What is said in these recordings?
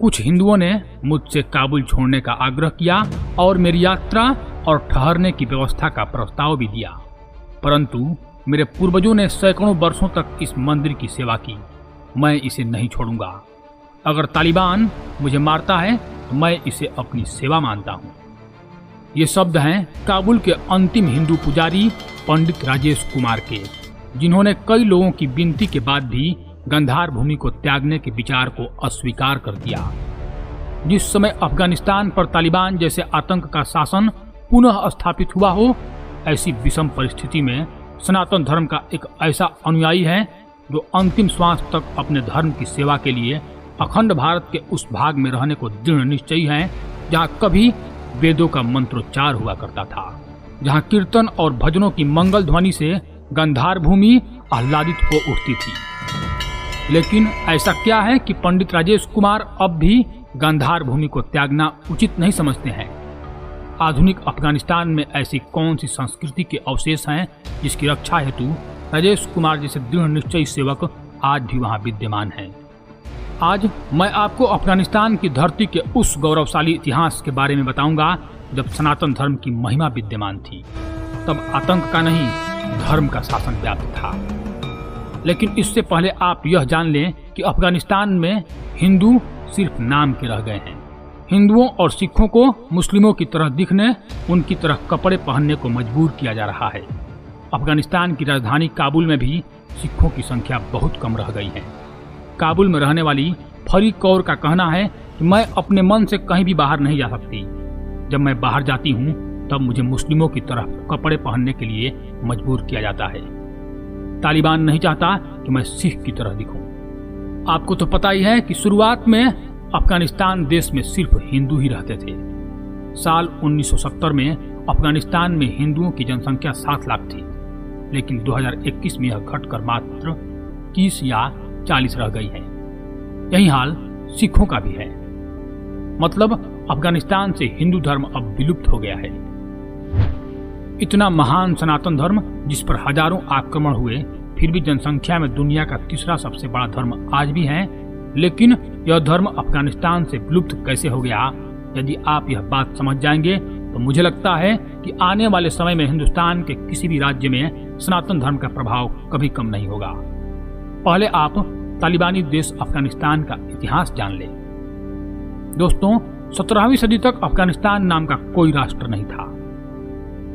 कुछ हिंदुओं ने मुझसे काबुल छोड़ने का आग्रह किया और मेरी यात्रा और ठहरने की व्यवस्था का प्रस्ताव भी दिया, परंतु मेरे पूर्वजों ने सैकड़ों वर्षों तक इस मंदिर की सेवा की। मैं इसे नहीं छोड़ूंगा। अगर तालिबान मुझे मारता है तो मैं इसे अपनी सेवा मानता हूँ। ये शब्द हैं काबुल के अंतिम हिंदू पुजारी पंडित राजेश कुमार के, जिन्होंने कई लोगों की विनती के बाद भी गंधार भूमि को त्यागने के विचार को अस्वीकार कर दिया। जिस समय अफगानिस्तान पर तालिबान जैसे आतंक का शासन पुनः स्थापित हुआ हो, ऐसी विषम परिस्थिति में सनातन धर्म का एक ऐसा अनुयायी है जो अंतिम श्वास तक अपने धर्म की सेवा के लिए अखंड भारत के उस भाग में रहने को दृढ़ निश्चयी है जहाँ कभी वेदों का मंत्रोच्चार हुआ करता था, जहाँ कीर्तन और भजनों की मंगल ध्वनि से गंधार भूमि आह्लादित हो उठती थी। लेकिन ऐसा क्या है कि पंडित राजेश कुमार अब भी गंधार भूमि को त्यागना उचित नहीं समझते हैं? आधुनिक अफगानिस्तान में ऐसी कौन सी संस्कृति के अवशेष हैं जिसकी रक्षा हेतु राजेश कुमार जैसे दृढ़ निश्चयी सेवक आज भी वहां विद्यमान हैं? आज मैं आपको अफगानिस्तान की धरती के उस गौरवशाली इतिहास के बारे में बताऊंगा जब सनातन धर्म की महिमा विद्यमान थी। तब आतंक का नहीं, धर्म का शासन व्याप्त था। लेकिन इससे पहले आप यह जान लें कि अफगानिस्तान में हिंदू सिर्फ नाम के रह गए हैं। हिंदुओं और सिखों को मुस्लिमों की तरह दिखने, उनकी तरह कपड़े पहनने को मजबूर किया जा रहा है। अफगानिस्तान की राजधानी काबुल में भी सिखों की संख्या बहुत कम रह गई है। काबुल में रहने वाली फरी कौर का कहना है कि मैं अपने मन से कहीं भी बाहर नहीं जा सकती। जब मैं बाहर जाती हूँ तब मुझे मुस्लिमों की तरह कपड़े पहनने के लिए मजबूर किया जाता है। तालिबान नहीं चाहता कि मैं सिख की तरह दिखूं। आपको तो पता ही है कि शुरुआत में अफगानिस्तान देश में सिर्फ हिंदू ही रहते थे। साल 1970 में अफगानिस्तान में हिंदुओं की जनसंख्या 7 लाख थी, लेकिन 2021 में यह घटकर मात्र 30 या 40 रह गई है। यही हाल सिखों का भी है। मतलब अफगानिस्तान से हिंदू धर्म अब विलुप्त हो गया है। इतना महान सनातन धर्म जिस पर हजारों आक्रमण हुए, फिर भी जनसंख्या में दुनिया का तीसरा सबसे बड़ा धर्म आज भी है। लेकिन यह धर्म अफगानिस्तान से विलुप्त कैसे हो गया? यदि आप यह बात समझ जाएंगे तो मुझे लगता है कि आने वाले समय में हिंदुस्तान के किसी भी राज्य में सनातन धर्म का प्रभाव कभी कम नहीं होगा। पहले आप तालिबानी देश अफगानिस्तान का इतिहास जान लें। दोस्तों, 17वीं सदी तक अफगानिस्तान नाम का कोई राष्ट्र नहीं था।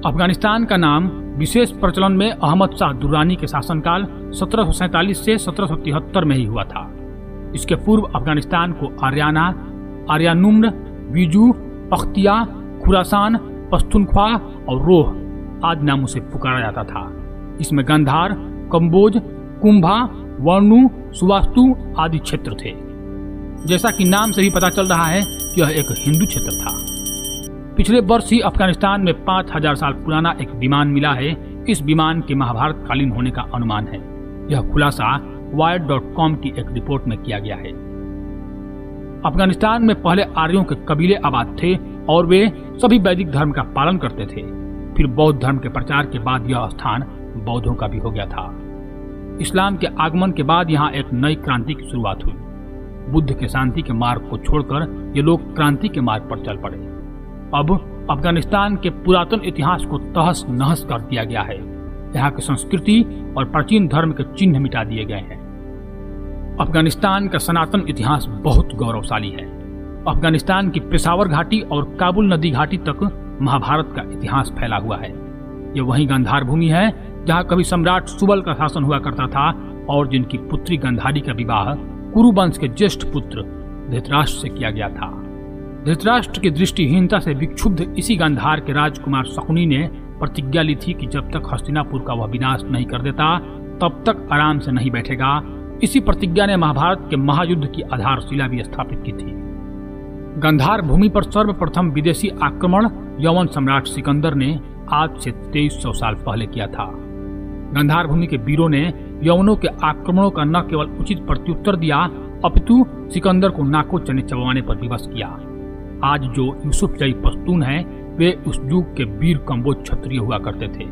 अफगानिस्तान का नाम विशेष प्रचलन में अहमद शाह दुर्रानी के शासनकाल 1747 से 1773 में ही हुआ था। इसके पूर्व अफगानिस्तान को आर्याना, आर्यानुम्न, बीजू, पख्तिया, खुरासान, पश्तूनख्वा और रोह आदि नामों से पुकारा जाता था। इसमें गंधार, कम्बोज, कुंभा, वर्णु, सुवास्तु आदि क्षेत्र थे। जैसा कि नाम से भी पता चल रहा है कि यह एक हिंदू क्षेत्र था। पिछले वर्ष ही अफगानिस्तान में 5000 साल पुराना एक विमान मिला है। इस विमान के महाभारत कालीन होने का अनुमान है। यह खुलासा Wired.com की एक रिपोर्ट में किया गया है। अफगानिस्तान में पहले आर्यों के कबीले आबाद थे और वे सभी वैदिक धर्म का पालन करते थे। फिर बौद्ध धर्म के प्रचार के बाद यह स्थान बौद्धों का भी हो गया था। इस्लाम के आगमन के बाद यहाँ एक नई क्रांति की शुरुआत हुई। बुद्ध के शांति के मार्ग को छोड़कर ये लोग क्रांति के मार्ग पर चल पड़े। अब अफगानिस्तान के पुरातन इतिहास को तहस नहस कर दिया गया है। यहाँ की संस्कृति और प्राचीन धर्म के चिन्ह मिटा दिए गए हैं। अफगानिस्तान का सनातन इतिहास बहुत गौरवशाली है। अफगानिस्तान की पेशावर घाटी और काबुल नदी घाटी तक महाभारत का इतिहास फैला हुआ है। यह वही गंधार भूमि है जहाँ कभी सम्राट सुबल का शासन हुआ करता था और जिनकी पुत्री गंधारी का विवाह कुरु वंश के ज्येष्ठ पुत्र धृतराष्ट्र से किया गया था। धृतराष्ट्र की दृष्टिहीनता से विक्षुब्ध इसी गंधार के राजकुमार शकुनी ने प्रतिज्ञा ली थी कि जब तक हस्तिनापुर का वह विनाश नहीं कर देता तब तक आराम से नहीं बैठेगा। इसी प्रतिज्ञा ने महाभारत के महायुद्ध की आधारशिला भी स्थापित की थी। गंधार भूमि पर सर्वप्रथम विदेशी आक्रमण यवन सम्राट सिकंदर ने आज से 2300 साल पहले किया था। गंधार भूमि के वीरों ने यवनों के आक्रमणों का न केवल उचित प्रत्युत्तर दिया अपितु सिकंदर को नाको चने चबाने पर विवश किया। आज जो यूसुफजई पश्तून हैं वे उस युग के वीर कम्बोज क्षत्रिय हुआ करते थे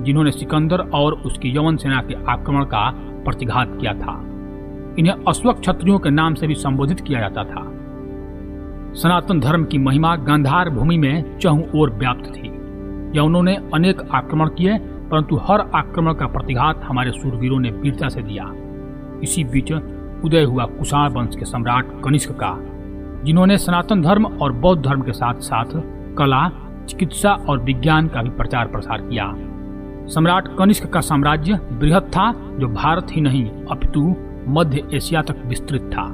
जिन्होंने सिकंदर और उसकी यवन सेना के आक्रमण का प्रतिघात किया था। इन्हें अश्वक क्षत्रियों के नाम से भी संबोधित किया जाता था। सनातन धर्म की महिमा गांधार भूमि में चहुं ओर व्याप्त थी। या उन्होंने अनेक आक्रमण किए, परंतु हर आक्रमण का प्रतिघात हमारे शूरवीरों ने वीरता से दिया। इसी बीच उदय हुआ कुषाण वंश के सम्राट कनिष्क का, जिन्होंने सनातन धर्म और बौद्ध धर्म के साथ साथ कला, चिकित्सा और विज्ञान का भी प्रचार प्रसार किया। सम्राट कनिष्क का साम्राज्य बृहद था, जो भारत ही नहीं अपितु मध्य एशिया तक विस्तृत था।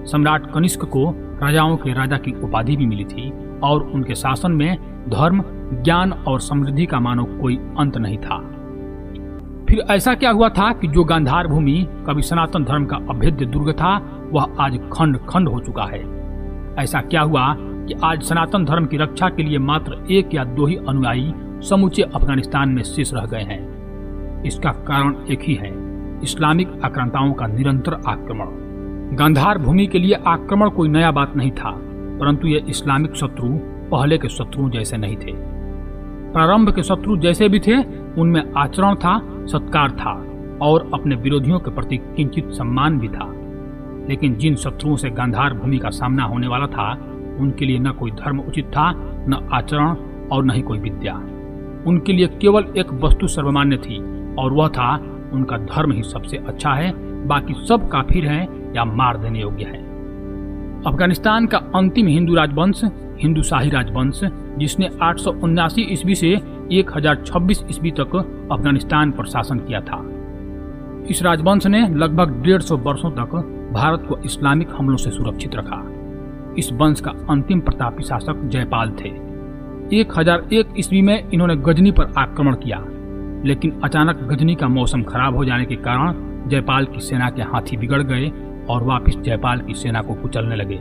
सम्राट कनिष्क को राजाओं के राजा की उपाधि भी मिली थी और उनके शासन में धर्म, ज्ञान और समृद्धि का मानो कोई अंत नहीं था। फिर ऐसा क्या हुआ था कि जो गांधार भूमि कभी सनातन धर्म का अभेद्य दुर्ग था, वह आज खंड खंड हो चुका है। ऐसा क्या हुआ कि आज सनातन धर्म की रक्षा के लिए मात्र 1 या 2 ही अनुयायी समूचे अफगानिस्तान में शेष रह गए हैं। इसका कारण एक ही है, इस्लामिक आक्रांताओं का निरंतर आक्रमण। गांधार भूमि के लिए आक्रमण कोई नया बात नहीं था, परंतु ये इस्लामिक शत्रु पहले के शत्रुओं जैसे नहीं थे। प्रारंभ के शत्रु जैसे भी थे, उनमें आचरण था, सत्कार था और अपने विरोधियों के प्रति किंचित सम्मान भी था। लेकिन जिन शत्रुओं से गांधार भूमि का सामना होने वाला था, उनके लिए न कोई धर्म उचित था, न आचरण और न ही कोई विद्या। उनके लिए केवल एक वस्तु सर्वमान्य थी और वह था उनका धर्म ही सबसे अच्छा है, बाकी सब काफिर हैं या मार देने योग्य है। अफगानिस्तान का अंतिम हिंदू राजवंश हिंदू शाही राजवंश, जिसने 879 ईस्वी से 1026 ईस्वी तक अफगानिस्तान पर शासन किया था। इस राजवंश ने लगभग 150 वर्षों तक भारत को इस्लामिक हमलों से सुरक्षित रखा। इस वंश का अंतिम प्रतापी शासक जयपाल थे। 1001 ईस्वी में इन्होंने गजनी पर आक्रमण किया, लेकिन अचानक गजनी का मौसम खराब हो जाने के कारण जयपाल की सेना के हाथी बिगड़ गए और वापस जयपाल की सेना को कुचलने लगे।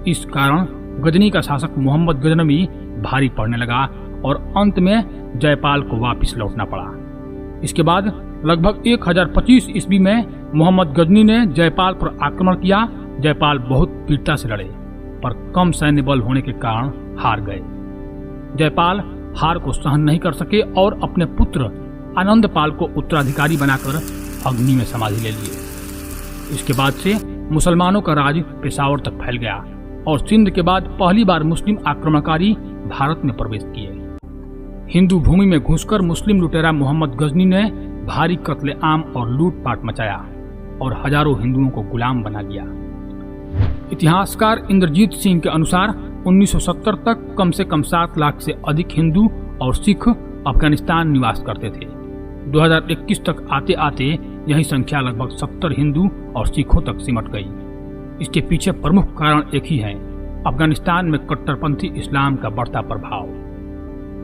इस कारण गजनी का शासक मोहम्मद गजनवी भारी पड़ने लगा और अंत में जयपाल को वापस लौटना पड़ा। इसके बाद लगभग 1025 ईस्वी में मोहम्मद गजनी ने जयपाल पर आक्रमण किया। जयपाल बहुत वीरता से लड़े, पर कम सैन्य बल होने के कारण हार गए। जयपाल हार को सहन नहीं कर सके और अपने पुत्र आनंदपाल को उत्तराधिकारी बनाकर अग्नि में समाधि ले लिए। इसके बाद से मुसलमानों का राज पेशावर तक फैल गया और सिंध के बाद पहली बार मुस्लिम आक्रमणकारी भारत में प्रवेश किए। हिंदू भूमि में घुसकर मुस्लिम लुटेरा मोहम्मद गजनी ने भारी कत्लेआम और लूटपाट मचाया और हजारों हिंदुओं को गुलाम बना दिया। इतिहासकार इंद्रजीत सिंह के अनुसार 1970 तक कम से कम 7 लाख से अधिक हिंदू और सिख अफगानिस्तान निवास करते थे। 2021 तक आते आते यही संख्या लगभग 70 हिंदू और सिखों तक सिमट गई। इसके पीछे प्रमुख कारण एक ही है, अफगानिस्तान में कट्टरपंथी इस्लाम का बढ़ता प्रभाव।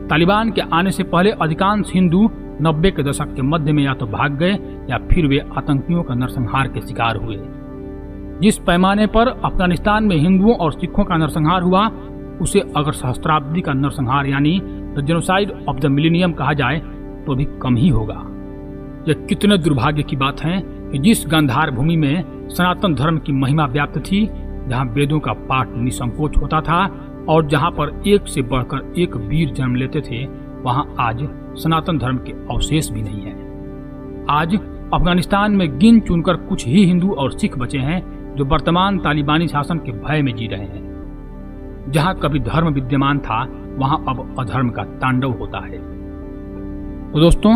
तालिबान के आने से पहले अधिकांश हिंदू 90 के दशक के मध्य में या तो भाग गए या फिर वे आतंकियों का नरसंहार के शिकार हुए। जिस पैमाने पर अफगानिस्तान में हिंदुओं और सिखों का नरसंहार हुआ, उसे अगर सहस्त्राब्दी का नरसंहार यानी the genocide of the millennium कहा जाए तो भी कम ही होगा। यह कितने दुर्भाग्य की बात है कि जिस गांधार भूमि में सनातन धर्म की महिमा व्याप्त थी, जहाँ वेदों का पाठ निसंकोच होता था और जहाँ पर एक से बढ़कर एक वीर जन्म लेते थे, वहाँ आज सनातन धर्म के अवशेष भी नहीं है। आज अफगानिस्तान में गिन चुनकर कुछ ही हिंदू और सिख बचे हैं जो वर्तमान तालिबानी शासन के भय में जी रहे हैं। जहाँ कभी धर्म विद्यमान था, वहाँ अब अधर्म का तांडव होता है। तो दोस्तों,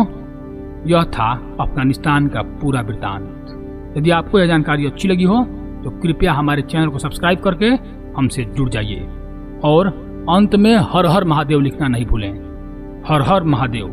यह था अफगानिस्तान का पूरा वृत्तांत। यदि आपको यह जानकारी अच्छी लगी हो तो कृपया हमारे चैनल को सब्सक्राइब करके हमसे जुड़ जाइए और अंत में हर हर महादेव लिखना नहीं भूलें। हर हर महादेव।